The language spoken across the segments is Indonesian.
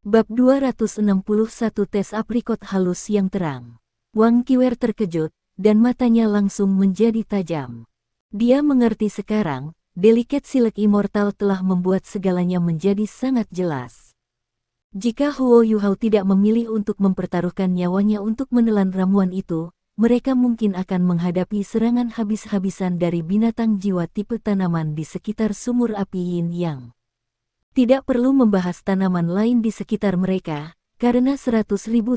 Bab 261 Tes aprikot halus yang terang. Wang Qiwer terkejut, dan matanya langsung menjadi tajam. Dia mengerti sekarang, Delicate Silk Immortal telah membuat segalanya menjadi sangat jelas. Jika Huo Yuhao tidak memilih untuk mempertaruhkan nyawanya untuk menelan ramuan itu, mereka mungkin akan menghadapi serangan habis-habisan dari binatang jiwa tipe tanaman di sekitar sumur api Yin Yang. Tidak perlu membahas tanaman lain di sekitar mereka, karena 100.000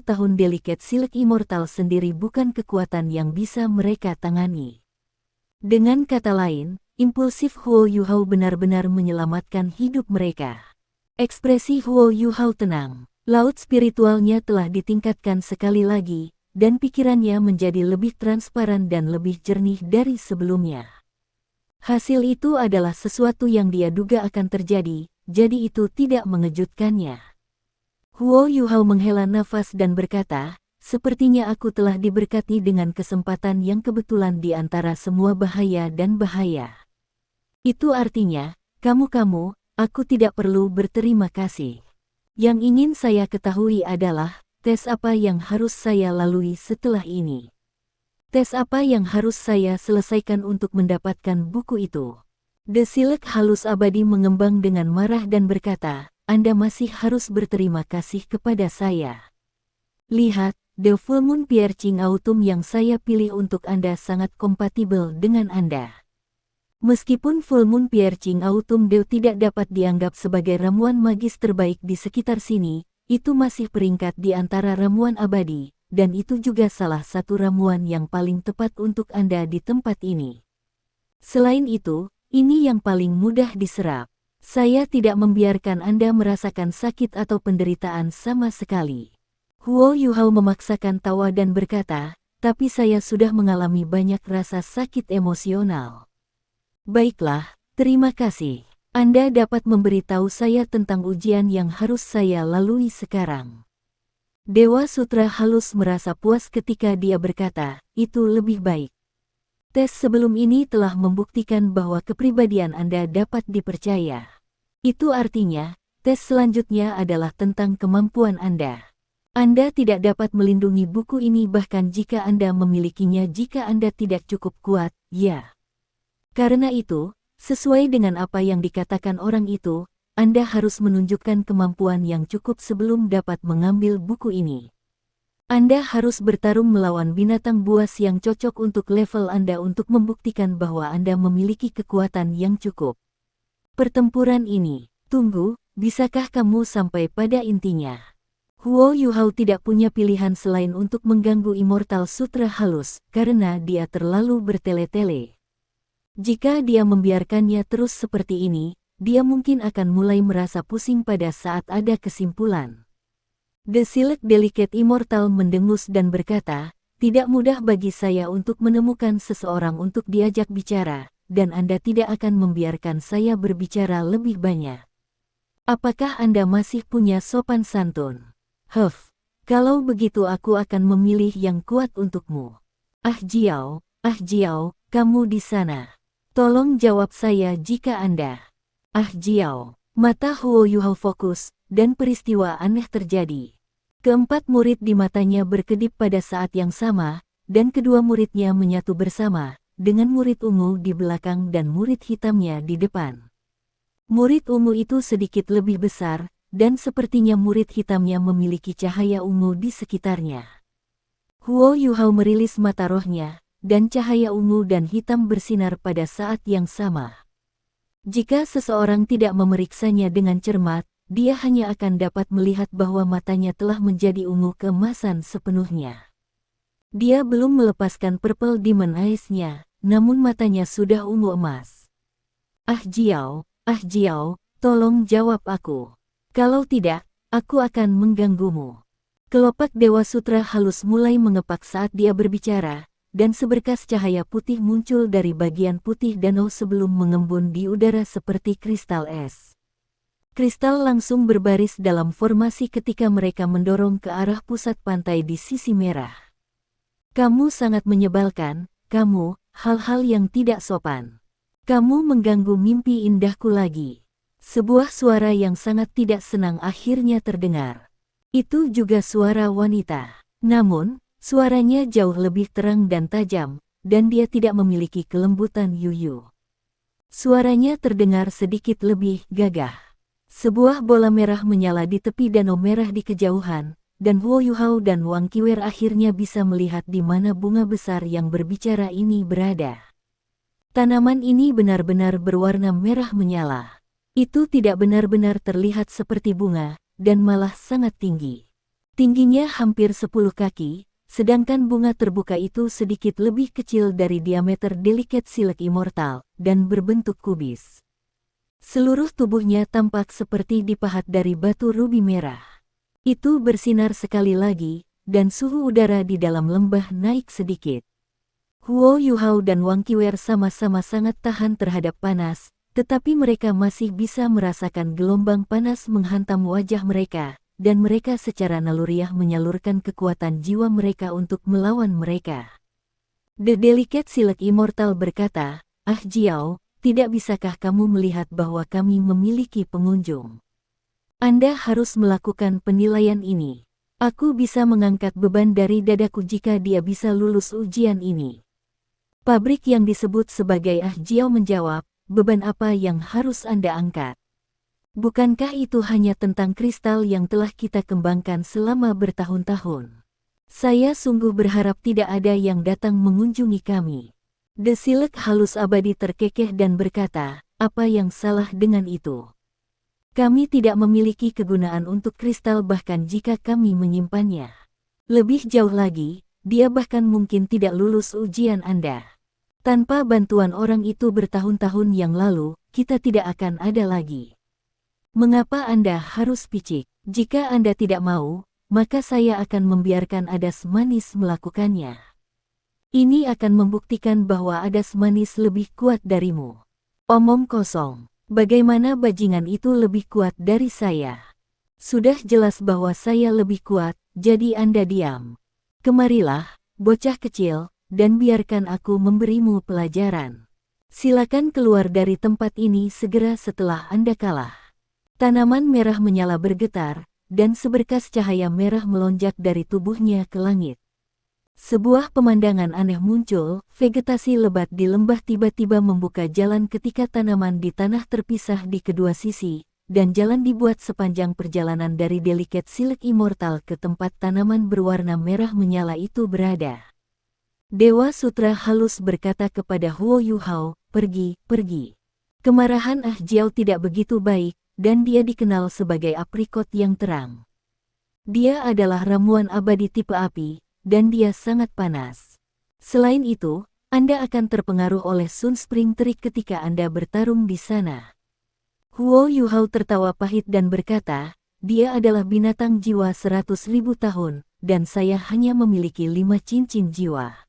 tahun Delicate Silk Immortal sendiri bukan kekuatan yang bisa mereka tangani. Dengan kata lain, impulsif Huo Yuhao benar-benar menyelamatkan hidup mereka. Ekspresi Huo Yuhao tenang, laut spiritualnya telah ditingkatkan sekali lagi, dan pikirannya menjadi lebih transparan dan lebih jernih dari sebelumnya. Hasil itu adalah sesuatu yang dia duga akan terjadi, jadi itu tidak mengejutkannya. Huo Yuhao menghela nafas dan berkata, sepertinya aku telah diberkati dengan kesempatan yang kebetulan di antara semua bahaya dan bahaya. Itu artinya, kamu, aku tidak perlu berterima kasih. Yang ingin saya ketahui adalah, tes apa yang harus saya lalui setelah ini. Tes apa yang harus saya selesaikan untuk mendapatkan buku itu. The Silk halus abadi mengembang dengan marah dan berkata, Anda masih harus berterima kasih kepada saya. Lihat, The Full Moon Piercing Autumn yang saya pilih untuk Anda sangat kompatibel dengan Anda. Meskipun Full Moon Piercing Autumn Dew tidak dapat dianggap sebagai ramuan magis terbaik di sekitar sini, itu masih peringkat di antara ramuan abadi, dan itu juga salah satu ramuan yang paling tepat untuk Anda di tempat ini. Selain itu, ini yang paling mudah diserap. Saya tidak membiarkan Anda merasakan sakit atau penderitaan sama sekali. Huo Yuhao memaksakan tawa dan berkata, tapi saya sudah mengalami banyak rasa sakit emosional. Baiklah, terima kasih. Anda dapat memberitahu saya tentang ujian yang harus saya lalui sekarang. Dewa Sutra halus merasa puas ketika dia berkata, itu lebih baik. Tes sebelum ini telah membuktikan bahwa kepribadian Anda dapat dipercaya. Itu artinya, tes selanjutnya adalah tentang kemampuan Anda. Anda tidak dapat melindungi buku ini bahkan jika Anda memilikinya jika Anda tidak cukup kuat, ya. Karena itu, sesuai dengan apa yang dikatakan orang itu, Anda harus menunjukkan kemampuan yang cukup sebelum dapat mengambil buku ini. Anda harus bertarung melawan binatang buas yang cocok untuk level Anda untuk membuktikan bahwa Anda memiliki kekuatan yang cukup. Pertempuran ini, tunggu, bisakah kamu sampai pada intinya? Huo Yuhao tidak punya pilihan selain untuk mengganggu Immortal Sutra halus, karena dia terlalu bertele-tele. Jika dia membiarkannya terus seperti ini, dia mungkin akan mulai merasa pusing pada saat ada kesimpulan. The Silk Delicate Immortal mendengus dan berkata, tidak mudah bagi saya untuk menemukan seseorang untuk diajak bicara, dan Anda tidak akan membiarkan saya berbicara lebih banyak. Apakah Anda masih punya sopan santun? Kalau begitu aku akan memilih yang kuat untukmu. Ah Jiao, kamu di sana. Tolong jawab saya jika Anda. Ah Jiao, mata Huo Yuhao fokus, dan peristiwa aneh terjadi. Keempat murid di matanya berkedip pada saat yang sama, dan kedua muridnya menyatu bersama, dengan murid ungu di belakang dan murid hitamnya di depan. Murid ungu itu sedikit lebih besar, dan sepertinya murid hitamnya memiliki cahaya ungu di sekitarnya. Huo Yuhao merilis mata rohnya, dan cahaya ungu dan hitam bersinar pada saat yang sama. Jika seseorang tidak memeriksanya dengan cermat, dia hanya akan dapat melihat bahwa matanya telah menjadi ungu keemasan sepenuhnya. Dia belum melepaskan Purple Demon Eyes-nya, namun matanya sudah ungu emas. Ah Jiao, tolong jawab aku. Kalau tidak, aku akan mengganggumu. Kelopak Dewa Sutra halus mulai mengepak saat dia berbicara, dan seberkas cahaya putih muncul dari bagian putih danau sebelum mengembun di udara seperti kristal es. Kristal langsung berbaris dalam formasi ketika mereka mendorong ke arah pusat pantai di sisi merah. Kamu sangat menyebalkan, hal-hal yang tidak sopan. Kamu mengganggu mimpi indahku lagi. Sebuah suara yang sangat tidak senang akhirnya terdengar. Itu juga suara wanita. Namun, suaranya jauh lebih terang dan tajam, dan dia tidak memiliki kelembutan yuyu. Suaranya terdengar sedikit lebih gagah. Sebuah bola merah menyala di tepi danau merah di kejauhan, dan Huo Yuhao dan Wang Qiwer akhirnya bisa melihat di mana bunga besar yang berbicara ini berada. Tanaman ini benar-benar berwarna merah menyala. Itu tidak benar-benar terlihat seperti bunga, dan malah sangat tinggi. Tingginya hampir 10 kaki, sedangkan bunga terbuka itu sedikit lebih kecil dari diameter delikat silek immortal, dan berbentuk kubis. Seluruh tubuhnya tampak seperti dipahat dari batu rubi merah. Itu bersinar sekali lagi, dan suhu udara di dalam lembah naik sedikit. Huo Yuhao dan Wang Qiwer sama-sama sangat tahan terhadap panas, tetapi mereka masih bisa merasakan gelombang panas menghantam wajah mereka, dan mereka secara naluriah menyalurkan kekuatan jiwa mereka untuk melawan mereka. The Delicate Silk Immortal berkata, "Ah Jiao, tidak bisakah kamu melihat bahwa kami memiliki pengunjung? Anda harus melakukan penilaian ini. Aku bisa mengangkat beban dari dadaku jika dia bisa lulus ujian ini." Pabrik yang disebut sebagai Ah Jiao menjawab, "Beban apa yang harus Anda angkat? Bukankah itu hanya tentang kristal yang telah kita kembangkan selama bertahun-tahun? Saya sungguh berharap tidak ada yang datang mengunjungi kami." The Silk halus abadi terkekeh dan berkata, "Apa yang salah dengan itu? Kami tidak memiliki kegunaan untuk kristal bahkan jika kami menyimpannya. Lebih jauh lagi, dia bahkan mungkin tidak lulus ujian Anda. Tanpa bantuan orang itu bertahun-tahun yang lalu, kita tidak akan ada lagi. Mengapa Anda harus picik? Jika Anda tidak mau, maka saya akan membiarkan Adas Manis melakukannya. Ini akan membuktikan bahwa Adas Manis lebih kuat darimu." "Omong kosong. Bagaimana bajingan itu lebih kuat dari saya? Sudah jelas bahwa saya lebih kuat, jadi Anda diam. Kemarilah, bocah kecil, dan biarkan aku memberimu pelajaran. Silakan keluar dari tempat ini segera setelah Anda kalah." Tanaman merah menyala bergetar, dan seberkas cahaya merah melonjak dari tubuhnya ke langit. Sebuah pemandangan aneh muncul, vegetasi lebat di lembah tiba-tiba membuka jalan ketika tanaman di tanah terpisah di kedua sisi, dan jalan dibuat sepanjang perjalanan dari Delicate Silk Immortal ke tempat tanaman berwarna merah menyala itu berada. Dewa Sutra halus berkata kepada Huo Yuhao, "Pergi, pergi." Kemarahan Ah Jiao tidak begitu baik, dan dia dikenal sebagai aprikot yang terang. Dia adalah ramuan abadi tipe api, dan dia sangat panas. Selain itu, Anda akan terpengaruh oleh Sun Spring terik ketika Anda bertarung di sana. Huo Yuhao tertawa pahit dan berkata, "Dia adalah binatang jiwa 100.000 tahun, dan saya hanya memiliki 5 cincin jiwa.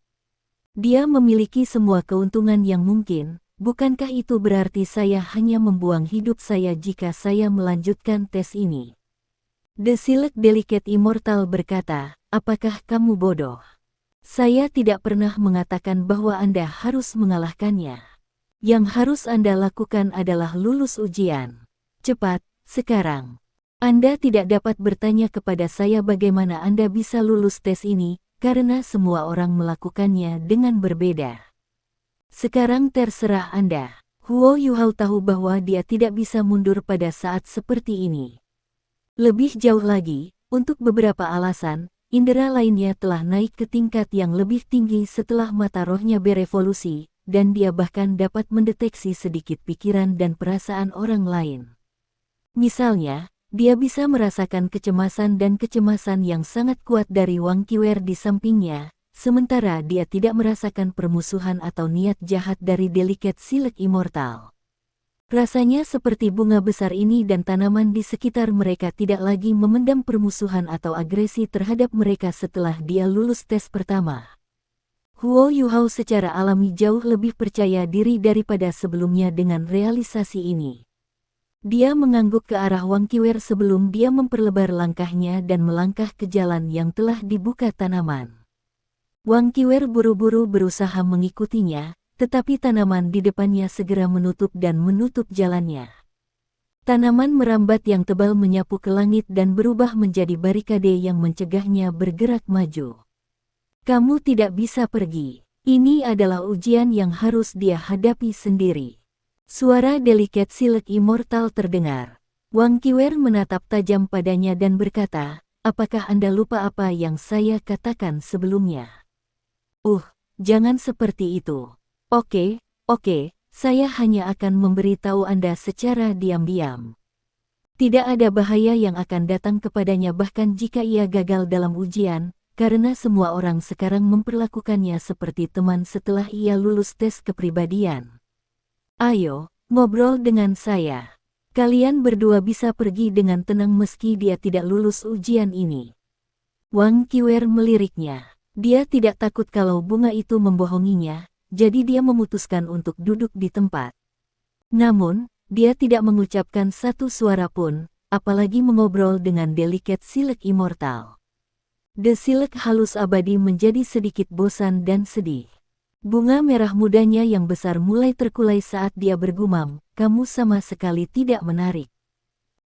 Dia memiliki semua keuntungan yang mungkin, bukankah itu berarti saya hanya membuang hidup saya jika saya melanjutkan tes ini?" The Silk Delicate Immortal berkata, "Apakah kamu bodoh? Saya tidak pernah mengatakan bahwa Anda harus mengalahkannya. Yang harus Anda lakukan adalah lulus ujian. Cepat, sekarang. Anda tidak dapat bertanya kepada saya bagaimana Anda bisa lulus tes ini, karena semua orang melakukannya dengan berbeda. Sekarang terserah Anda." Huo Yuhao tahu bahwa dia tidak bisa mundur pada saat seperti ini. Lebih jauh lagi, untuk beberapa alasan, indera lainnya telah naik ke tingkat yang lebih tinggi setelah mata rohnya berevolusi, dan dia bahkan dapat mendeteksi sedikit pikiran dan perasaan orang lain. Misalnya, dia bisa merasakan kecemasan yang sangat kuat dari Wang Qiwer di sampingnya, sementara dia tidak merasakan permusuhan atau niat jahat dari Delicate Silk Immortal. Rasanya seperti bunga besar ini dan tanaman di sekitar mereka tidak lagi memendam permusuhan atau agresi terhadap mereka setelah dia lulus tes pertama. Huo Yuhao secara alami jauh lebih percaya diri daripada sebelumnya dengan realisasi ini. Dia mengangguk ke arah Wang Qiwer sebelum dia memperlebar langkahnya dan melangkah ke jalan yang telah dibuka tanaman. Wang Qiwer buru-buru berusaha mengikutinya, tetapi tanaman di depannya segera menutup jalannya. Tanaman merambat yang tebal menyapu ke langit dan berubah menjadi barikade yang mencegahnya bergerak maju. Kamu tidak bisa pergi. Ini adalah ujian yang harus dia hadapi sendiri. Suara delikat Silek Immortal terdengar. Wang Qiwer menatap tajam padanya dan berkata, apakah Anda lupa apa yang saya katakan sebelumnya? Jangan seperti itu. Oke, saya hanya akan memberitahu Anda secara diam-diam. Tidak ada bahaya yang akan datang kepadanya bahkan jika ia gagal dalam ujian, karena semua orang sekarang memperlakukannya seperti teman setelah ia lulus tes kepribadian. Ayo, ngobrol dengan saya. Kalian berdua bisa pergi dengan tenang meski dia tidak lulus ujian ini. Wang Qiwer meliriknya. Dia tidak takut kalau bunga itu membohonginya, jadi dia memutuskan untuk duduk di tempat. Namun, dia tidak mengucapkan satu suara pun, apalagi mengobrol dengan delikat Silek Immortal. The Silek halus abadi menjadi sedikit bosan dan sedih. Bunga merah mudanya yang besar mulai terkulai saat dia bergumam, kamu sama sekali tidak menarik.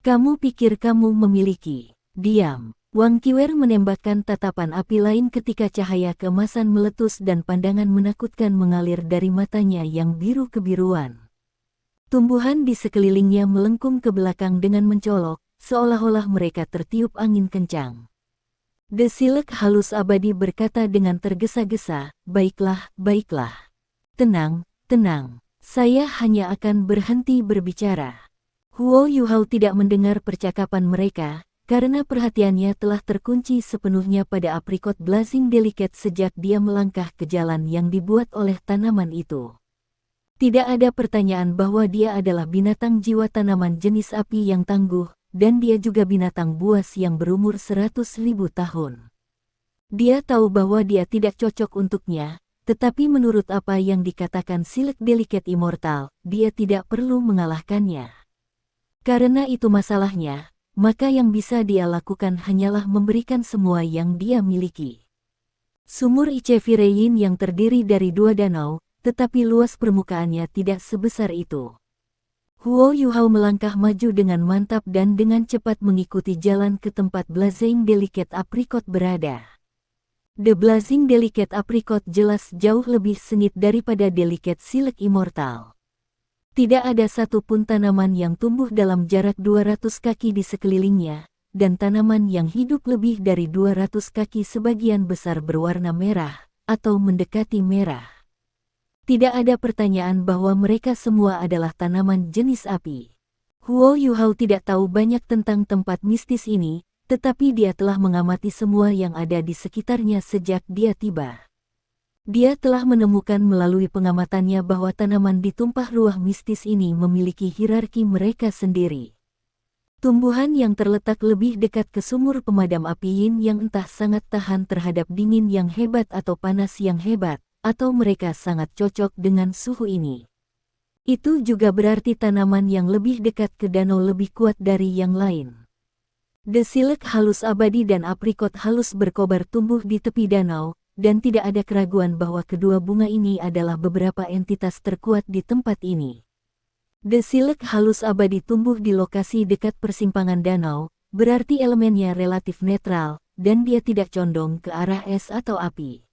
Kamu pikir kamu memiliki. Diam. Wang Qiwer menembakkan tatapan api lain ketika cahaya keemasan meletus dan pandangan menakutkan mengalir dari matanya yang biru kebiruan. Tumbuhan di sekelilingnya melengkung ke belakang dengan mencolok, seolah-olah mereka tertiup angin kencang. The Silek halus abadi berkata dengan tergesa-gesa, baiklah. Tenang, saya hanya akan berhenti berbicara. Huo Yuhao tidak mendengar percakapan mereka, karena perhatiannya telah terkunci sepenuhnya pada aprikot blazing delicate sejak dia melangkah ke jalan yang dibuat oleh tanaman itu. Tidak ada pertanyaan bahwa dia adalah binatang jiwa tanaman jenis api yang tangguh, dan dia juga binatang buas yang berumur 100.000 tahun. Dia tahu bahwa dia tidak cocok untuknya, tetapi menurut apa yang dikatakan Silek Delicate Immortal, dia tidak perlu mengalahkannya. Karena itu masalahnya, maka yang bisa dia lakukan hanyalah memberikan semua yang dia miliki. Sumur Ichevireyin yang terdiri dari 2 danau, tetapi luas permukaannya tidak sebesar itu. Huo Yuhao melangkah maju dengan mantap dan dengan cepat mengikuti jalan ke tempat Blazing Delicate Apricot berada. The Blazing Delicate Apricot jelas jauh lebih sengit daripada Delicate Silek Immortal. Tidak ada satupun tanaman yang tumbuh dalam jarak 200 kaki di sekelilingnya, dan tanaman yang hidup lebih dari 200 kaki sebagian besar berwarna merah, atau mendekati merah. Tidak ada pertanyaan bahwa mereka semua adalah tanaman jenis api. Huo Yuhao tidak tahu banyak tentang tempat mistis ini, tetapi dia telah mengamati semua yang ada di sekitarnya sejak dia tiba. Dia telah menemukan melalui pengamatannya bahwa tanaman di tumpah ruah mistis ini memiliki hierarki mereka sendiri. Tumbuhan yang terletak lebih dekat ke sumur pemadam api yin yang entah sangat tahan terhadap dingin yang hebat atau panas yang hebat, atau mereka sangat cocok dengan suhu ini. Itu juga berarti tanaman yang lebih dekat ke danau lebih kuat dari yang lain. The Silek halus abadi dan aprikot halus berkobar tumbuh di tepi danau, dan tidak ada keraguan bahwa kedua bunga ini adalah beberapa entitas terkuat di tempat ini. The Silek halus abadi tumbuh di lokasi dekat persimpangan danau, berarti elemennya relatif netral, dan dia tidak condong ke arah es atau api.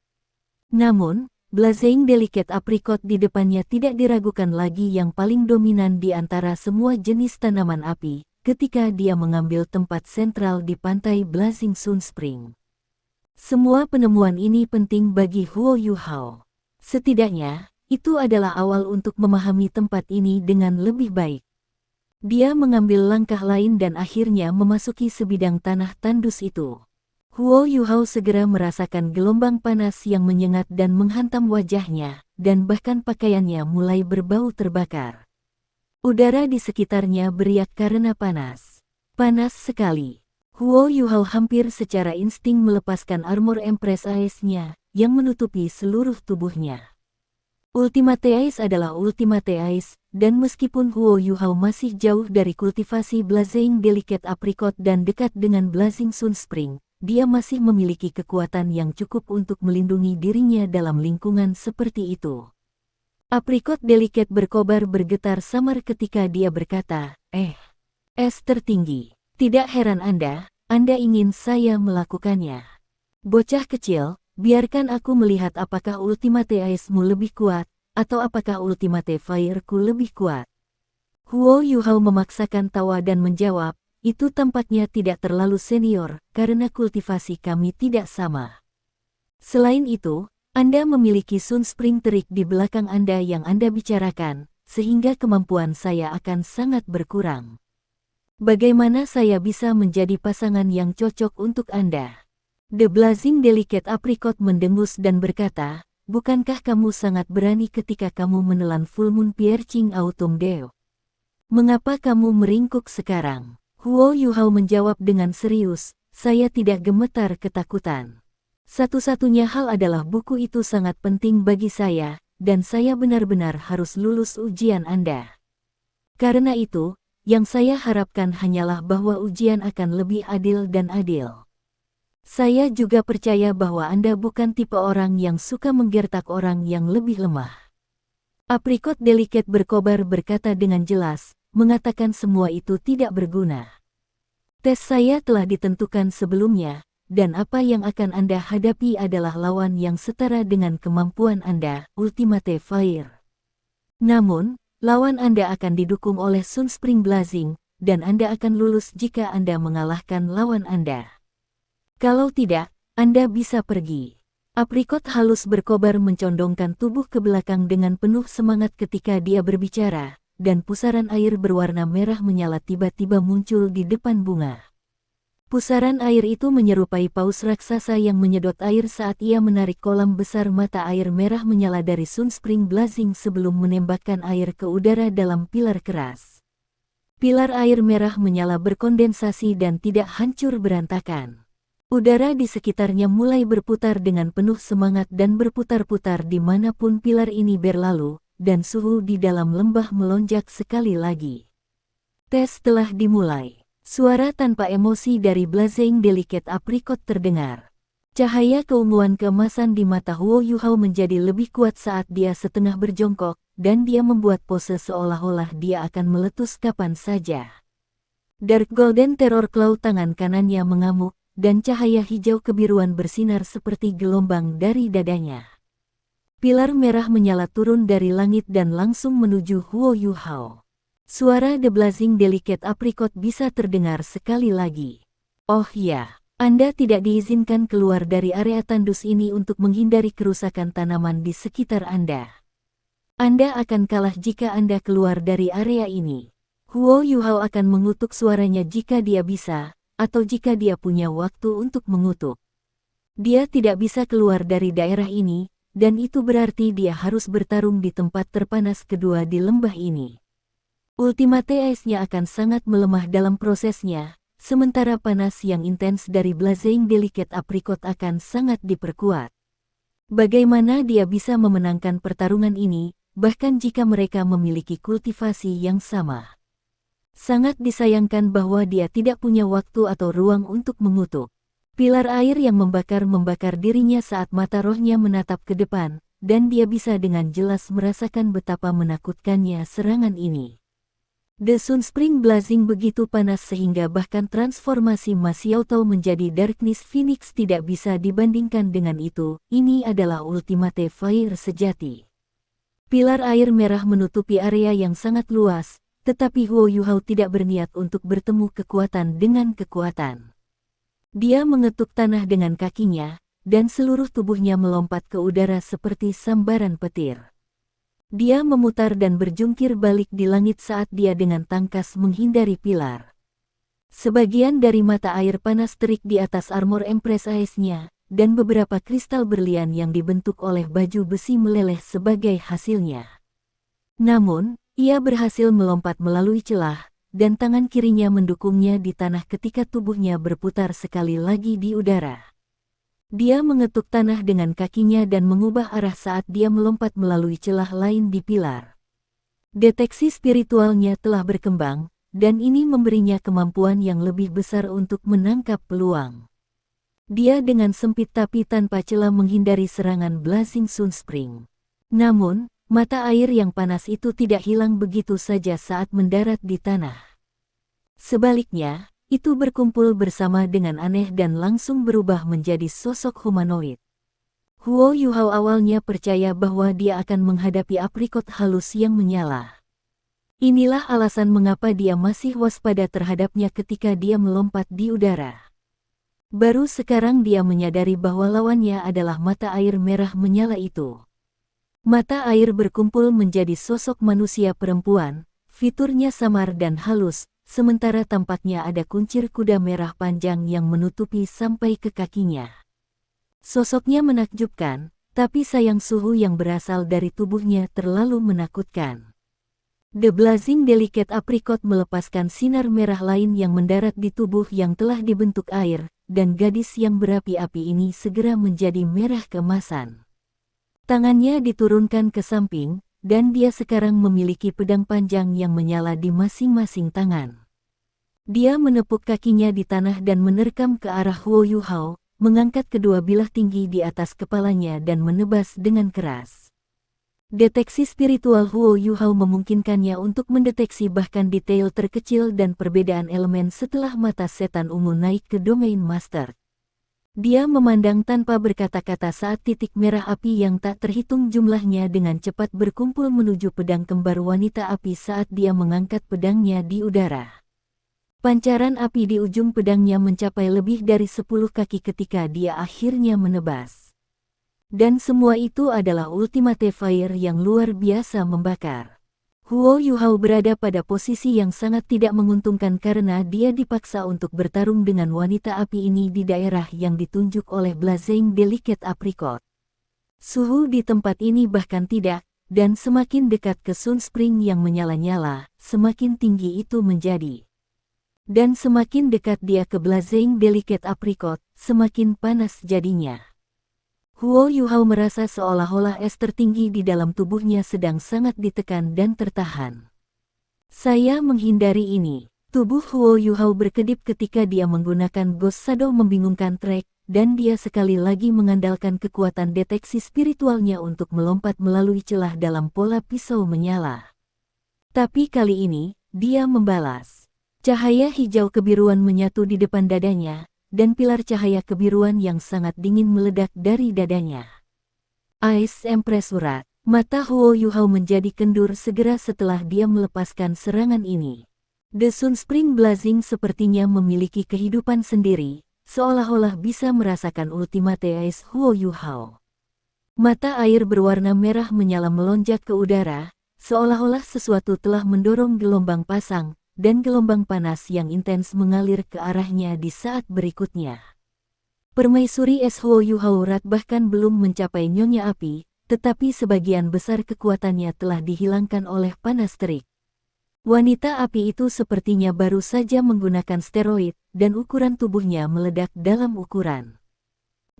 Namun, Blazing Delicate Apricot di depannya tidak diragukan lagi yang paling dominan di antara semua jenis tanaman api, ketika dia mengambil tempat sentral di pantai Blazing Sun Spring. Semua penemuan ini penting bagi Huo Yuhao. Setidaknya, itu adalah awal untuk memahami tempat ini dengan lebih baik. Dia mengambil langkah lain dan akhirnya memasuki sebidang tanah tandus itu. Huo Yuhao segera merasakan gelombang panas yang menyengat dan menghantam wajahnya, dan bahkan pakaiannya mulai berbau terbakar. Udara di sekitarnya beriak karena panas. Panas sekali. Huo Yuhao hampir secara insting melepaskan armor Empress Ice-nya, yang menutupi seluruh tubuhnya. Ultimate Ice adalah Ultimate Ice, dan meskipun Huo Yuhao masih jauh dari kultivasi Blazing Delicate Apricot dan dekat dengan Blazing Sun Spring, dia masih memiliki kekuatan yang cukup untuk melindungi dirinya dalam lingkungan seperti itu. Apricot Delicate berkobar bergetar samar ketika dia berkata, Es tertinggi. Tidak heran Anda ingin saya melakukannya. Bocah kecil, biarkan aku melihat apakah Ultimate Ice-mu lebih kuat, atau apakah Ultimate Fire-ku lebih kuat. Huo Yuhao memaksakan tawa dan menjawab, itu tampaknya tidak terlalu senior, karena kultivasi kami tidak sama. Selain itu, Anda memiliki Sun Spring terik di belakang Anda yang Anda bicarakan, sehingga kemampuan saya akan sangat berkurang. Bagaimana saya bisa menjadi pasangan yang cocok untuk Anda? The Blazing Delicate Apricot mendengus dan berkata, bukankah kamu sangat berani ketika kamu menelan Full Moon Piercing Autumn Dew? Mengapa kamu meringkuk sekarang? Huo Yuhao menjawab dengan serius, saya tidak gemetar ketakutan. Satu-satunya hal adalah buku itu sangat penting bagi saya, dan saya benar-benar harus lulus ujian Anda. Karena itu, yang saya harapkan hanyalah bahwa ujian akan lebih adil dan adil. Saya juga percaya bahwa Anda bukan tipe orang yang suka menggertak orang yang lebih lemah. Apricot Delicate berkobar berkata dengan jelas, mengatakan semua itu tidak berguna. Tes saya telah ditentukan sebelumnya, dan apa yang akan Anda hadapi adalah lawan yang setara dengan kemampuan Anda, Ultimate Fire. Namun, lawan Anda akan didukung oleh Sun Spring Blazing, dan Anda akan lulus jika Anda mengalahkan lawan Anda. Kalau tidak, Anda bisa pergi. Apricot halus berkobar mencondongkan tubuh ke belakang dengan penuh semangat ketika dia berbicara, dan pusaran air berwarna merah menyala tiba-tiba muncul di depan bunga. Pusaran air itu menyerupai paus raksasa yang menyedot air saat ia menarik kolam besar mata air merah menyala dari Sun Spring Blazing sebelum menembakkan air ke udara dalam pilar keras. Pilar air merah menyala berkondensasi dan tidak hancur berantakan. Udara di sekitarnya mulai berputar dengan penuh semangat dan berputar-putar dimanapun pilar ini berlalu, dan suhu di dalam lembah melonjak sekali lagi. Tes telah dimulai. Suara tanpa emosi dari Blazing Delicate Apricot terdengar. Cahaya keunguan keemasan di mata Huo Yuhao menjadi lebih kuat saat dia setengah berjongkok, dan dia membuat pose seolah-olah dia akan meletus kapan saja. Dark Golden Terror Claw tangan kanannya mengamuk, dan cahaya hijau kebiruan bersinar seperti gelombang dari dadanya. Pilar merah menyala turun dari langit dan langsung menuju Huo Yuhao. Suara The Blazing Delicate Apricot bisa terdengar sekali lagi. Oh ya, Anda tidak diizinkan keluar dari area tandus ini untuk menghindari kerusakan tanaman di sekitar Anda. Anda akan kalah jika Anda keluar dari area ini. Huo Yuhao akan mengutuk suaranya jika dia bisa, atau jika dia punya waktu untuk mengutuk. Dia tidak bisa keluar dari daerah ini, dan itu berarti dia harus bertarung di tempat terpanas kedua di lembah ini. Ultimate Ice-nya akan sangat melemah dalam prosesnya, sementara panas yang intens dari Blazing Delicate Apricot akan sangat diperkuat. Bagaimana dia bisa memenangkan pertarungan ini, bahkan jika mereka memiliki kultivasi yang sama? Sangat disayangkan bahwa dia tidak punya waktu atau ruang untuk mengutuk. Pilar air yang membakar dirinya saat mata rohnya menatap ke depan, dan dia bisa dengan jelas merasakan betapa menakutkannya serangan ini. The Sun Spring Blazing begitu panas sehingga bahkan transformasi Ma Xiaotao menjadi Darkness Phoenix tidak bisa dibandingkan dengan itu. Ini adalah Ultimate Fire sejati. Pilar air merah menutupi area yang sangat luas, tetapi Huo Yuhao tidak berniat untuk bertemu kekuatan dengan kekuatan. Dia mengetuk tanah dengan kakinya, dan seluruh tubuhnya melompat ke udara seperti sambaran petir. Dia memutar dan berjungkir balik di langit saat dia dengan tangkas menghindari pilar. Sebagian dari mata air panas terik di atas armor Empress Ice-nya, dan beberapa kristal berlian yang dibentuk oleh baju besi meleleh sebagai hasilnya. Namun, ia berhasil melompat melalui celah, dan tangan kirinya mendukungnya di tanah ketika tubuhnya berputar sekali lagi di udara. Dia mengetuk tanah dengan kakinya dan mengubah arah saat dia melompat melalui celah lain di pilar. Deteksi spiritualnya telah berkembang, dan ini memberinya kemampuan yang lebih besar untuk menangkap peluang. Dia dengan sempit tapi tanpa celah menghindari serangan Blazing Sun Spring. Namun, mata air yang panas itu tidak hilang begitu saja saat mendarat di tanah. Sebaliknya, itu berkumpul bersama dengan aneh dan langsung berubah menjadi sosok humanoid. Huo Yuhao awalnya percaya bahwa dia akan menghadapi aprikot halus yang menyala. Inilah alasan mengapa dia masih waspada terhadapnya ketika dia melompat di udara. Baru sekarang dia menyadari bahwa lawannya adalah mata air merah menyala itu. Mata air berkumpul menjadi sosok manusia perempuan, fiturnya samar dan halus, sementara tampaknya ada kuncir kuda merah panjang yang menutupi sampai ke kakinya. Sosoknya menakjubkan, tapi sayang suhu yang berasal dari tubuhnya terlalu menakutkan. The Blazing Delicate Apricot melepaskan sinar merah lain yang mendarat di tubuh yang telah dibentuk air, dan gadis yang berapi-api ini segera menjadi merah keemasan. Tangannya diturunkan ke samping, dan dia sekarang memiliki pedang panjang yang menyala di masing-masing tangan. Dia menepuk kakinya di tanah dan menerkam ke arah Huo Yuhao, mengangkat kedua bilah tinggi di atas kepalanya dan menebas dengan keras. Deteksi spiritual Huo Yuhao memungkinkannya untuk mendeteksi bahkan detail terkecil dan perbedaan elemen setelah mata setan ungu naik ke domain master. Dia memandang tanpa berkata-kata saat titik merah api yang tak terhitung jumlahnya dengan cepat berkumpul menuju pedang kembar wanita api saat dia mengangkat pedangnya di udara. Pancaran api di ujung pedangnya mencapai lebih dari 10 kaki ketika dia akhirnya menebas. Dan semua itu adalah ultimate fire yang luar biasa membakar. Huo Yuhao berada pada posisi yang sangat tidak menguntungkan karena dia dipaksa untuk bertarung dengan wanita api ini di daerah yang ditunjuk oleh Blazing Delicate Apricot. Suhu di tempat ini bahkan tidak, dan semakin dekat ke Sun Spring yang menyala-nyala, semakin tinggi itu menjadi. Dan semakin dekat dia ke Blazing Delicate Apricot, semakin panas jadinya. Huo Yuhao merasa seolah-olah es tertinggi di dalam tubuhnya sedang sangat ditekan dan tertahan. Saya menghindari ini. Tubuh Huo Yuhao berkedip ketika dia menggunakan Ghost Shadow membingungkan Trek, dan dia sekali lagi mengandalkan kekuatan deteksi spiritualnya untuk melompat melalui celah dalam pola pisau menyala. Tapi kali ini, dia membalas. Cahaya hijau kebiruan menyatu di depan dadanya, dan pilar cahaya kebiruan yang sangat dingin meledak dari dadanya. Ice Empress Surat. Mata Huo Yuhao menjadi kendur segera setelah dia melepaskan serangan ini. The Sun Spring Blazing sepertinya memiliki kehidupan sendiri, seolah-olah bisa merasakan ultimate ice Huo Yuhao. Mata air berwarna merah menyala melonjak ke udara, seolah-olah sesuatu telah mendorong gelombang pasang, dan gelombang panas yang intens mengalir ke arahnya di saat berikutnya. Permaisuri es Huo Yuhao Rat bahkan belum mencapai nyonya api, tetapi sebagian besar kekuatannya telah dihilangkan oleh panas terik. Wanita api itu sepertinya baru saja menggunakan steroid, dan ukuran tubuhnya meledak dalam ukuran.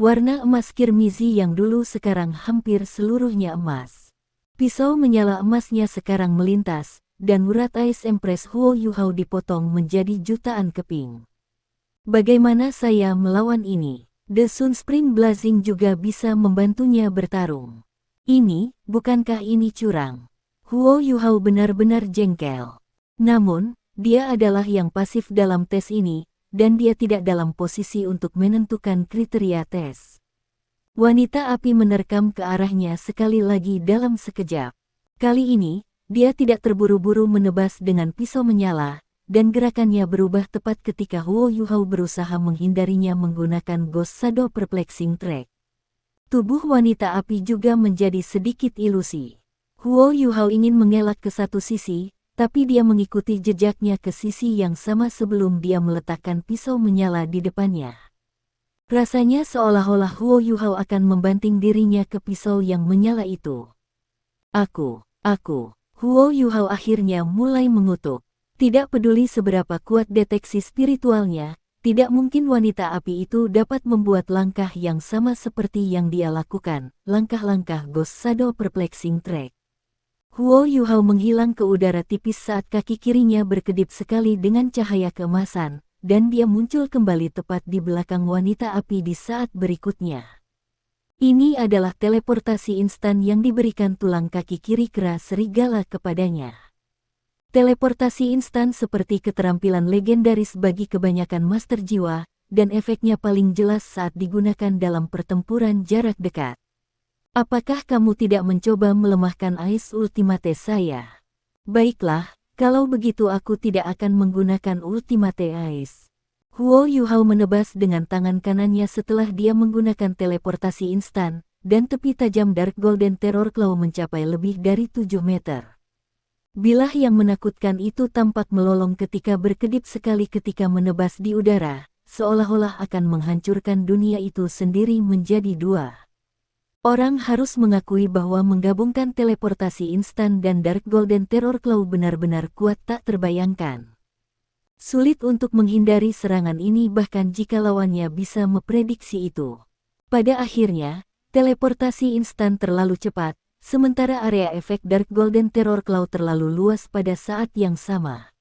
Warna emas kirmizi yang dulu sekarang hampir seluruhnya emas. Pisau menyala emasnya sekarang melintas, dan urat Ice Empress Huo Yuhao dipotong menjadi jutaan keping. Bagaimana saya melawan ini? The Sun Spring Blazing juga bisa membantunya bertarung. Ini, bukankah ini curang? Huo Yuhao benar-benar jengkel. Namun, dia adalah yang pasif dalam tes ini, dan dia tidak dalam posisi untuk menentukan kriteria tes. Wanita api menerkam ke arahnya sekali lagi dalam sekejap. Kali ini, dia tidak terburu-buru menebas dengan pisau menyala, dan gerakannya berubah tepat ketika Huo Yuhao berusaha menghindarinya menggunakan Ghost Shadow Perplexing Track. Tubuh wanita api juga menjadi sedikit ilusi. Huo Yuhao ingin mengelak ke satu sisi, tapi dia mengikuti jejaknya ke sisi yang sama sebelum dia meletakkan pisau menyala di depannya. Rasanya seolah-olah Huo Yuhao akan membanting dirinya ke pisau yang menyala itu. Aku. Huo Yuhao akhirnya mulai mengutuk. Tidak peduli seberapa kuat deteksi spiritualnya, tidak mungkin wanita api itu dapat membuat langkah yang sama seperti yang dia lakukan, langkah-langkah Ghost Shadow Perplexing Track. Huo Yuhao menghilang ke udara tipis saat kaki kirinya berkedip sekali dengan cahaya keemasan, dan dia muncul kembali tepat di belakang wanita api di saat berikutnya. Ini adalah teleportasi instan yang diberikan tulang kaki kiri kera serigala kepadanya. Teleportasi instan seperti keterampilan legendaris bagi kebanyakan master jiwa, dan efeknya paling jelas saat digunakan dalam pertempuran jarak dekat. Apakah kamu tidak mencoba melemahkan Ice Ultimate saya? Baiklah, kalau begitu aku tidak akan menggunakan Ultimate Ice. Huo Yuhao menebas dengan tangan kanannya setelah dia menggunakan teleportasi instan, dan tepi tajam Dark Golden Terror Claw mencapai lebih dari 7 meter. Bilah yang menakutkan itu tampak melolong ketika berkedip sekali ketika menebas di udara, seolah-olah akan menghancurkan dunia itu sendiri menjadi dua. Orang harus mengakui bahwa menggabungkan teleportasi instan dan Dark Golden Terror Claw benar-benar kuat tak terbayangkan. Sulit untuk menghindari serangan ini bahkan jika lawannya bisa memprediksi itu. Pada akhirnya, teleportasi instan terlalu cepat, sementara area efek Dark Golden Terror Claw terlalu luas pada saat yang sama.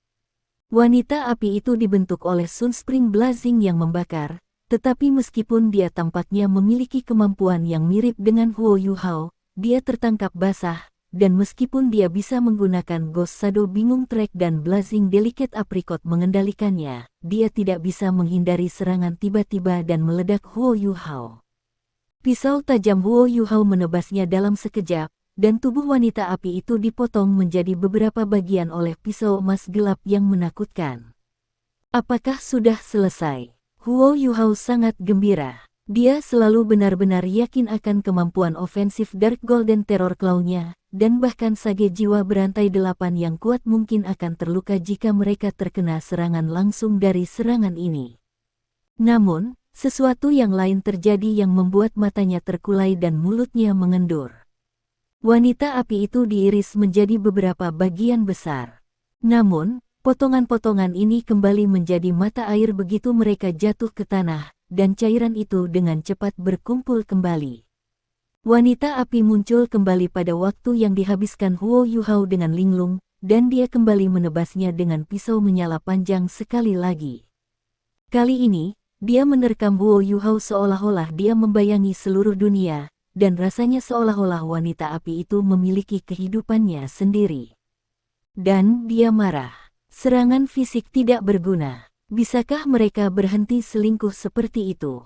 Wanita api itu dibentuk oleh Sunspring Blazing yang membakar, tetapi meskipun dia tampaknya memiliki kemampuan yang mirip dengan Huo Yuhao, dia tertangkap basah, dan meskipun dia bisa menggunakan Ghost Shadow Bingung Track dan Blazing Delicate Apricot mengendalikannya, dia tidak bisa menghindari serangan tiba-tiba dan meledak Huo Yuhao. Pisau tajam Huo Yuhao menebasnya dalam sekejap, dan tubuh wanita api itu dipotong menjadi beberapa bagian oleh pisau emas gelap yang menakutkan. Apakah sudah selesai? Huo Yuhao sangat gembira. Dia selalu benar-benar yakin akan kemampuan ofensif Dark Golden Terror Claw-nya, dan bahkan sage jiwa berantai 8 yang kuat mungkin akan terluka jika mereka terkena serangan langsung dari serangan ini. Namun, sesuatu yang lain terjadi yang membuat matanya terkulai dan mulutnya mengendur. Wanita api itu diiris menjadi beberapa bagian besar. Namun, potongan-potongan ini kembali menjadi mata air begitu mereka jatuh ke tanah, dan cairan itu dengan cepat berkumpul kembali. Wanita api muncul kembali pada waktu yang dihabiskan Huo Yuhao dengan linglung, dan dia kembali menebasnya dengan pisau menyala panjang sekali lagi. Kali ini, dia menerkam Huo Yuhao seolah-olah dia membayangi seluruh dunia, dan rasanya seolah-olah wanita api itu memiliki kehidupannya sendiri. Dan dia marah. Serangan fisik tidak berguna. Bisakah mereka berhenti selingkuh seperti itu?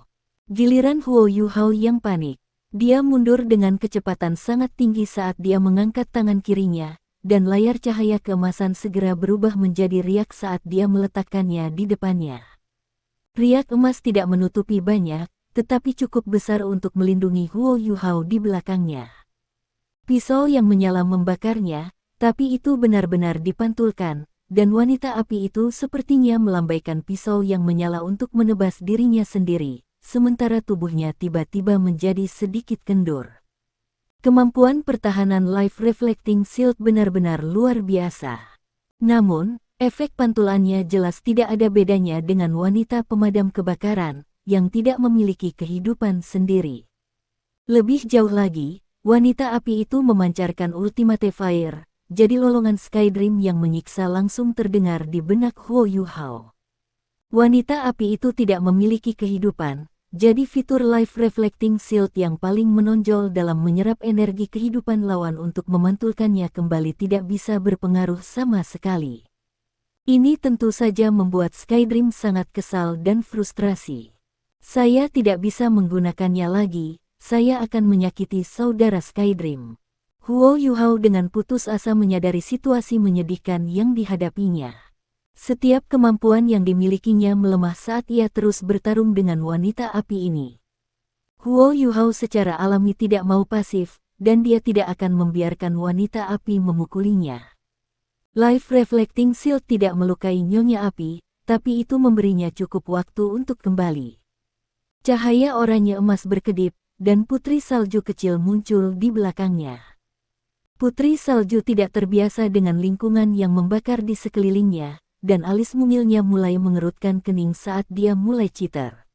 Giliran Huo Yuhao yang panik. Dia mundur dengan kecepatan sangat tinggi saat dia mengangkat tangan kirinya, dan layar cahaya keemasan segera berubah menjadi riak saat dia meletakkannya di depannya. Riak emas tidak menutupi banyak, tetapi cukup besar untuk melindungi Huo Yuhao di belakangnya. Pisau yang menyala membakarnya, tapi itu benar-benar dipantulkan, dan wanita api itu sepertinya melambaikan pisau yang menyala untuk menebas dirinya sendiri, sementara tubuhnya tiba-tiba menjadi sedikit kendur. Kemampuan pertahanan Life Reflecting Shield benar-benar luar biasa. Namun, efek pantulannya jelas tidak ada bedanya dengan wanita pemadam kebakaran, yang tidak memiliki kehidupan sendiri. Lebih jauh lagi, wanita api itu memancarkan Ultimate Fire, jadi lolongan Skydream yang menyiksa langsung terdengar di benak Huo Yuhao. Wanita api itu tidak memiliki kehidupan, jadi fitur Life Reflecting Shield yang paling menonjol dalam menyerap energi kehidupan lawan untuk memantulkannya kembali tidak bisa berpengaruh sama sekali. Ini tentu saja membuat Skydream sangat kesal dan frustrasi. Saya tidak bisa menggunakannya lagi, saya akan menyakiti saudara Skydream. Huo Yuhao dengan putus asa menyadari situasi menyedihkan yang dihadapinya. Setiap kemampuan yang dimilikinya melemah saat ia terus bertarung dengan wanita api ini. Huo Yuhao secara alami tidak mau pasif, dan dia tidak akan membiarkan wanita api memukulinya. Life Reflecting Shield tidak melukai nyonya api, tapi itu memberinya cukup waktu untuk kembali. Cahaya oranye emas berkedip, dan putri salju kecil muncul di belakangnya. Putri salju tidak terbiasa dengan lingkungan yang membakar di sekelilingnya, dan alis mungilnya mulai mengerutkan kening saat dia mulai citar.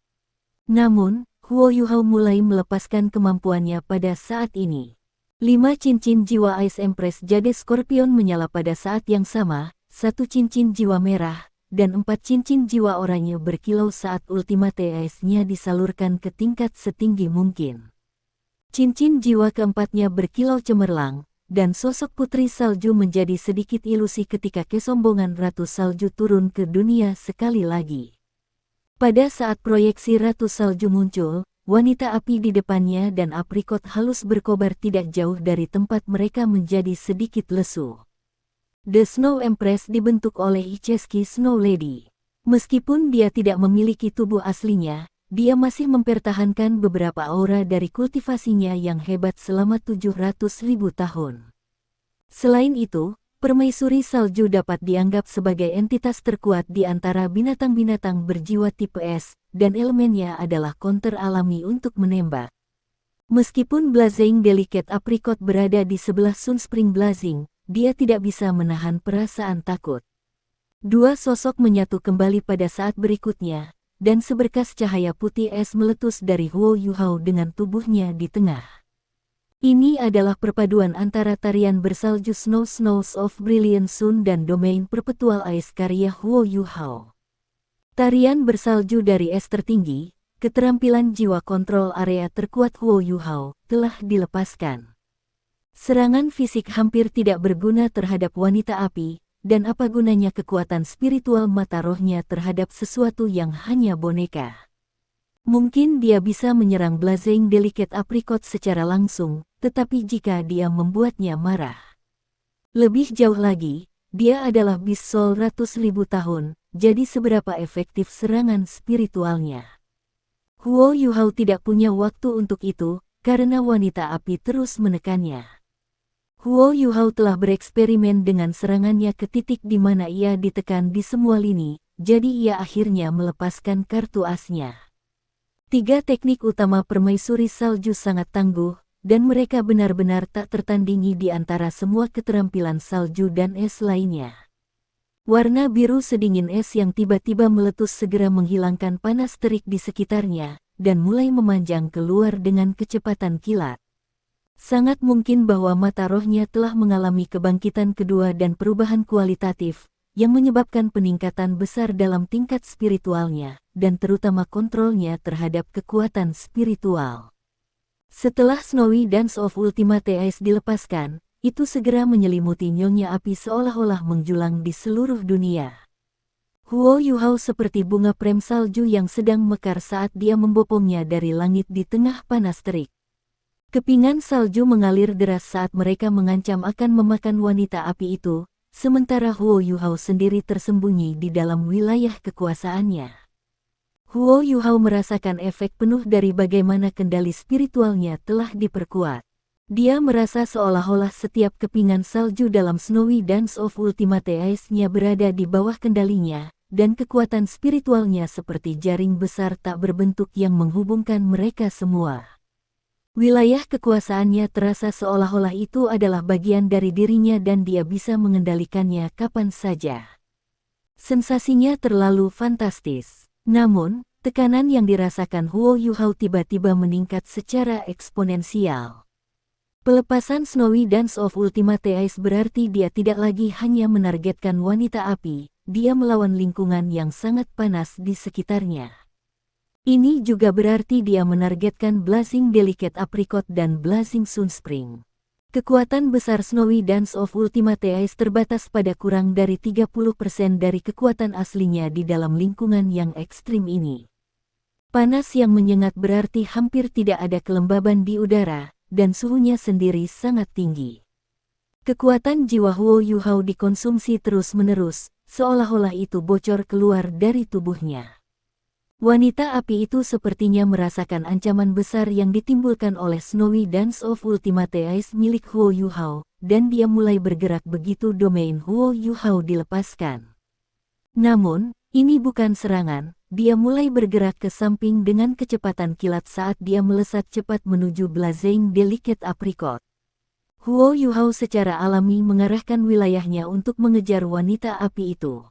Namun, Huo Yuhao mulai melepaskan kemampuannya pada saat ini. 5 cincin jiwa Ice Empress Jade Scorpion menyala pada saat yang sama, 1 cincin jiwa merah, dan 4 cincin jiwa oranye berkilau saat Ultimate Ice-nya disalurkan ke tingkat setinggi mungkin. Cincin jiwa keempatnya berkilau cemerlang, dan sosok Putri Salju menjadi sedikit ilusi ketika kesombongan Ratu Salju turun ke dunia sekali lagi. Pada saat proyeksi Ratu Salju muncul, wanita api di depannya dan aprikot halus berkobar tidak jauh dari tempat mereka menjadi sedikit lesu. The Snow Empress dibentuk oleh Ichesky Snow Lady. Meskipun dia tidak memiliki tubuh aslinya, dia masih mempertahankan beberapa aura dari kultivasinya yang hebat selama 700.000 tahun. Selain itu, Permaisuri Salju dapat dianggap sebagai entitas terkuat di antara binatang-binatang berjiwa tipe S, dan elemennya adalah counter alami untuk menembak. Meskipun Blazing Delicate Apricot berada di sebelah Sunspring Blazing, dia tidak bisa menahan perasaan takut. Dua sosok menyatu kembali pada saat berikutnya, dan seberkas cahaya putih es meletus dari Huo Yuhao dengan tubuhnya di tengah. Ini adalah perpaduan antara tarian bersalju Snows of Brilliant Sun dan domain perpetual ice karya Huo Yuhao. Tarian bersalju dari es tertinggi, keterampilan jiwa kontrol area terkuat Huo Yuhao, telah dilepaskan. Serangan fisik hampir tidak berguna terhadap wanita api, dan apa gunanya kekuatan spiritual mata rohnya terhadap sesuatu yang hanya boneka. Mungkin dia bisa menyerang Blazing Delicate Apricot secara langsung, tetapi jika dia membuatnya marah. Lebih jauh lagi, dia adalah Beast Soul ratus ribu tahun, jadi seberapa efektif serangan spiritualnya. Huo Yuhao tidak punya waktu untuk itu, karena wanita api terus menekannya. Huo Yuhao telah bereksperimen dengan serangannya ke titik di mana ia ditekan di semua lini, jadi ia akhirnya melepaskan kartu asnya. Tiga teknik utama Permaisuri Salju sangat tangguh, dan mereka benar-benar tak tertandingi di antara semua keterampilan salju dan es lainnya. Warna biru sedingin es yang tiba-tiba meletus segera menghilangkan panas terik di sekitarnya, dan mulai memanjang keluar dengan kecepatan kilat. Sangat mungkin bahwa mata rohnya telah mengalami kebangkitan kedua dan perubahan kualitatif, yang menyebabkan peningkatan besar dalam tingkat spiritualnya, dan terutama kontrolnya terhadap kekuatan spiritual. Setelah Snowy Dance of Ultimate Ice dilepaskan, itu segera menyelimuti nyonya api seolah-olah menjulang di seluruh dunia. Huo Yuhao seperti bunga prem salju yang sedang mekar saat dia membopongnya dari langit di tengah panas terik. Kepingan salju mengalir deras saat mereka mengancam akan memakan wanita api itu, sementara Huo Yuhao sendiri tersembunyi di dalam wilayah kekuasaannya. Huo Yuhao merasakan efek penuh dari bagaimana kendali spiritualnya telah diperkuat. Dia merasa seolah-olah setiap kepingan salju dalam Snowy Dance of Ultimate Ice-nya berada di bawah kendalinya, dan kekuatan spiritualnya seperti jaring besar tak berbentuk yang menghubungkan mereka semua. Wilayah kekuasaannya terasa seolah-olah itu adalah bagian dari dirinya dan dia bisa mengendalikannya kapan saja. Sensasinya terlalu fantastis. Namun, tekanan yang dirasakan Huo Yuhao tiba-tiba meningkat secara eksponensial. Pelepasan Snowy Dance of Ultimate Ice berarti dia tidak lagi hanya menargetkan wanita api, dia melawan lingkungan yang sangat panas di sekitarnya. Ini juga berarti dia menargetkan Blazing Delicate Apricot dan Blazing Sunspring. Kekuatan besar Snowy Dance of Ultimate Ice terbatas pada kurang dari 30% dari kekuatan aslinya di dalam lingkungan yang ekstrim ini. Panas yang menyengat berarti hampir tidak ada kelembaban di udara, dan suhunya sendiri sangat tinggi. Kekuatan jiwa Huo Yuhao dikonsumsi terus-menerus, seolah-olah itu bocor keluar dari tubuhnya. Wanita api itu sepertinya merasakan ancaman besar yang ditimbulkan oleh Snowy Dance of Ultimate Ice milik Huo Yuhao, dan dia mulai bergerak begitu domain Huo Yuhao dilepaskan. Namun, ini bukan serangan, dia mulai bergerak ke samping dengan kecepatan kilat saat dia melesat cepat menuju Blazing Delicate Apricot. Huo Yuhao secara alami mengarahkan wilayahnya untuk mengejar wanita api itu.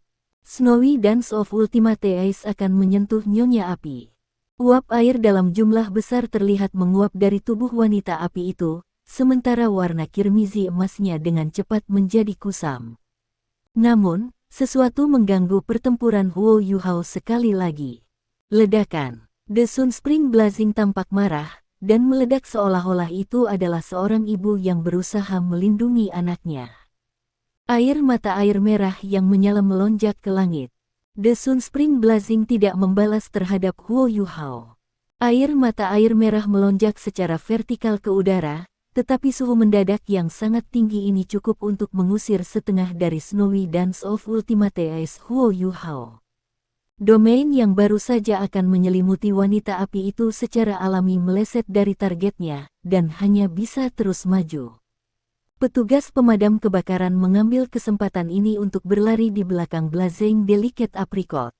Snowy Dance of Ultimate Ice akan menyentuh nyonya api. Uap air dalam jumlah besar terlihat menguap dari tubuh wanita api itu, sementara warna kirmizi emasnya dengan cepat menjadi kusam. Namun, sesuatu mengganggu pertempuran Huo Yuhao sekali lagi. Ledakan. The Sunspring Blazing tampak marah, dan meledak seolah-olah itu adalah seorang ibu yang berusaha melindungi anaknya. Air mata air merah yang menyala melonjak ke langit. The Sun Spring Blazing tidak membalas terhadap Huo Yuhao. Air mata air merah melonjak secara vertikal ke udara, tetapi suhu mendadak yang sangat tinggi ini cukup untuk mengusir setengah dari Snowy Dance of Ultimate Ice Huo Yuhao. Domain yang baru saja akan menyelimuti wanita api itu secara alami meleset dari targetnya, dan hanya bisa terus maju. Petugas pemadam kebakaran mengambil kesempatan ini untuk berlari di belakang Blazing Delicate Apricot.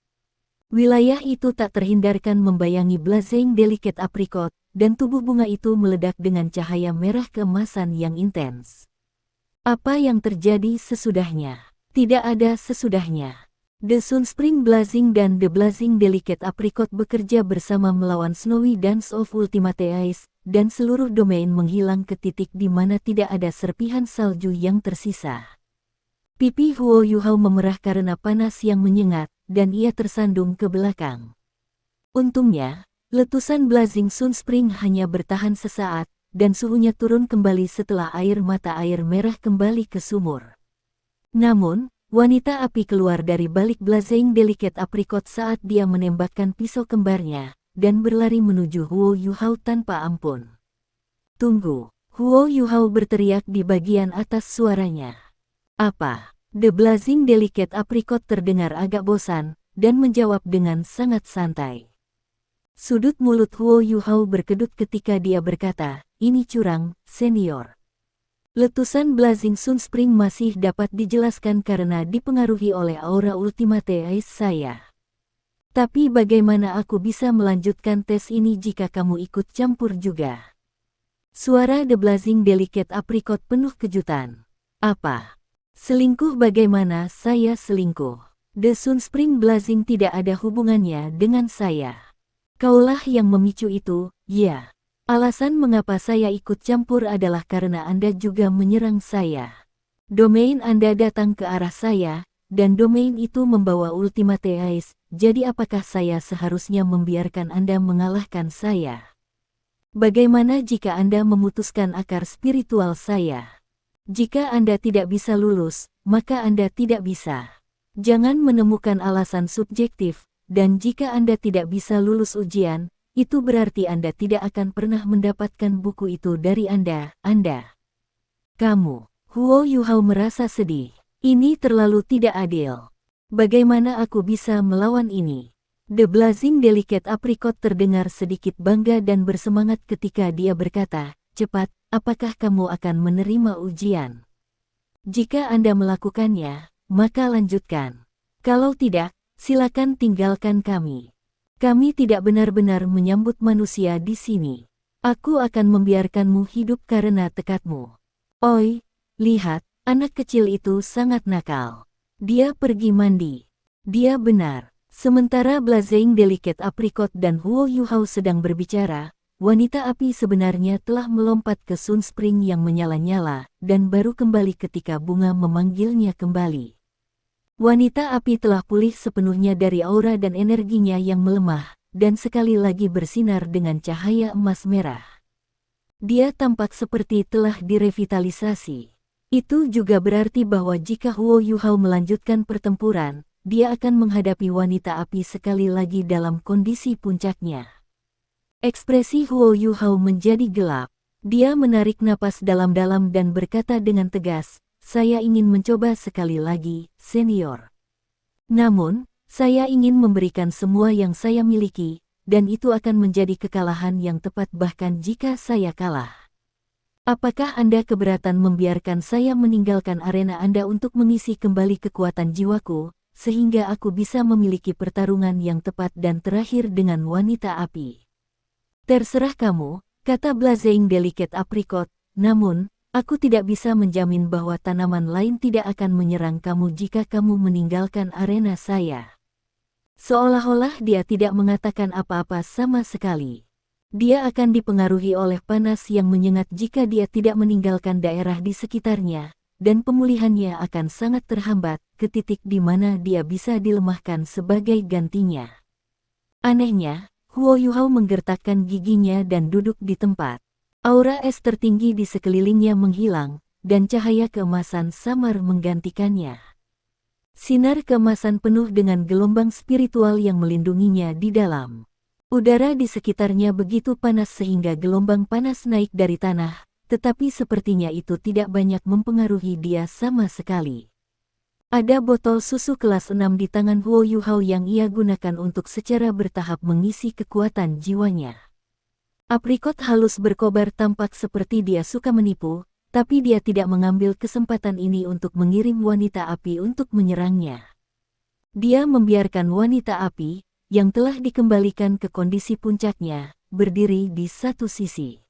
Wilayah itu tak terhindarkan membayangi Blazing Delicate Apricot, dan tubuh bunga itu meledak dengan cahaya merah keemasan yang intens. Apa yang terjadi sesudahnya? Tidak ada sesudahnya. The Sun Spring Blazing dan The Blazing Delicate Apricot bekerja bersama melawan Snowy Dance of Ultimate Ice, dan seluruh domain menghilang ke titik di mana tidak ada serpihan salju yang tersisa. Pipi Huo Yuhao memerah karena panas yang menyengat, dan ia tersandung ke belakang. Untungnya, letusan Blazing Sun Spring hanya bertahan sesaat, dan suhunya turun kembali setelah air mata air merah kembali ke sumur. Namun, wanita api keluar dari balik Blazing Delicate Apricot saat dia menembakkan pisau kembarnya, dan berlari menuju Huo Yuhao tanpa ampun. Tunggu, Huo Yuhao berteriak di bagian atas suaranya. Apa? The Blazing Delicate Apricot terdengar agak bosan, dan menjawab dengan sangat santai. Sudut mulut Huo Yuhao berkedut ketika dia berkata, ini curang, senior. Letusan Blazing Sun Spring masih dapat dijelaskan karena dipengaruhi oleh aura Ultimate Ice saya. Tapi bagaimana aku bisa melanjutkan tes ini jika kamu ikut campur juga? Suara The Blazing Delicate Apricot penuh kejutan. Apa? Selingkuh? Bagaimana saya selingkuh? The Sun Spring Blazing tidak ada hubungannya dengan saya. Kaulah yang memicu itu, ya. Alasan mengapa saya ikut campur adalah karena Anda juga menyerang saya. Domain Anda datang ke arah saya, dan domain itu membawa Ultimate Ice, jadi apakah saya seharusnya membiarkan Anda mengalahkan saya? Bagaimana jika Anda memutuskan akar spiritual saya? Jika Anda tidak bisa lulus, maka Anda tidak bisa. Jangan menemukan alasan subjektif, dan jika Anda tidak bisa lulus ujian, itu berarti Anda tidak akan pernah mendapatkan buku itu dari Anda. Kamu. Huo Yuhao merasa sedih. Ini terlalu tidak adil. Bagaimana aku bisa melawan ini? The Blazing Delicate Apricot terdengar sedikit bangga dan bersemangat ketika dia berkata, cepat, apakah kamu akan menerima ujian? Jika Anda melakukannya, maka lanjutkan. Kalau tidak, silakan tinggalkan kami. Kami tidak benar-benar menyambut manusia di sini. Aku akan membiarkanmu hidup karena tekadmu. Oi, lihat, anak kecil itu sangat nakal. Dia pergi mandi. Dia benar. Sementara Blazing Delicate Apricot dan Huo Yuhao sedang berbicara, wanita api sebenarnya telah melompat ke Sun Spring yang menyala-nyala, dan baru kembali ketika bunga memanggilnya kembali. Wanita api telah pulih sepenuhnya dari aura dan energinya yang melemah, dan sekali lagi bersinar dengan cahaya emas merah. Dia tampak seperti telah direvitalisasi. Itu juga berarti bahwa jika Huo Yuhao melanjutkan pertempuran, dia akan menghadapi wanita api sekali lagi dalam kondisi puncaknya. Ekspresi Huo Yuhao menjadi gelap. Dia menarik napas dalam-dalam dan berkata dengan tegas, saya ingin mencoba sekali lagi, senior. Namun, saya ingin memberikan semua yang saya miliki, dan itu akan menjadi kekalahan yang tepat bahkan jika saya kalah. Apakah Anda keberatan membiarkan saya meninggalkan arena Anda untuk mengisi kembali kekuatan jiwaku, sehingga aku bisa memiliki pertarungan yang tepat dan terakhir dengan wanita api? Terserah kamu, kata Blazing Delicate Apricot, namun, aku tidak bisa menjamin bahwa tanaman lain tidak akan menyerang kamu jika kamu meninggalkan arena saya. Seolah-olah dia tidak mengatakan apa-apa sama sekali. Dia akan dipengaruhi oleh panas yang menyengat jika dia tidak meninggalkan daerah di sekitarnya, dan pemulihannya akan sangat terhambat ke titik di mana dia bisa dilemahkan sebagai gantinya. Anehnya, Huo Yuhao menggertakkan giginya dan duduk di tempat. Aura es tertinggi di sekelilingnya menghilang, dan cahaya keemasan samar menggantikannya. Sinar keemasan penuh dengan gelombang spiritual yang melindunginya di dalam. Udara di sekitarnya begitu panas sehingga gelombang panas naik dari tanah, tetapi sepertinya itu tidak banyak mempengaruhi dia sama sekali. Ada botol susu kelas 6 di tangan Huo Yuhao yang ia gunakan untuk secara bertahap mengisi kekuatan jiwanya. Aprikot halus berkobar tampak seperti dia suka menipu, tapi dia tidak mengambil kesempatan ini untuk mengirim wanita api untuk menyerangnya. Dia membiarkan wanita api, yang telah dikembalikan ke kondisi puncaknya, berdiri di satu sisi.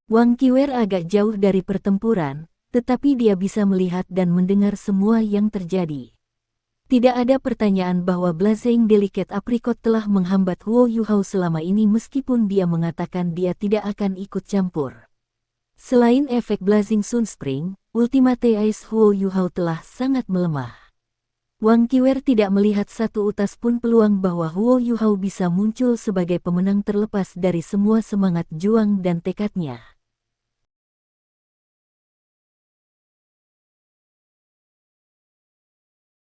Wang Qiwer agak jauh dari pertempuran, tetapi dia bisa melihat dan mendengar semua yang terjadi. Tidak ada pertanyaan bahwa Blazing Delicate Apricot telah menghambat Huo Yuhao selama ini meskipun dia mengatakan dia tidak akan ikut campur. Selain efek Blazing Sunspring, Ultimate Ice Huo Yuhao telah sangat melemah. Wang Qiwer tidak melihat satu utas pun peluang bahwa Huo Yuhao bisa muncul sebagai pemenang terlepas dari semua semangat juang dan tekadnya.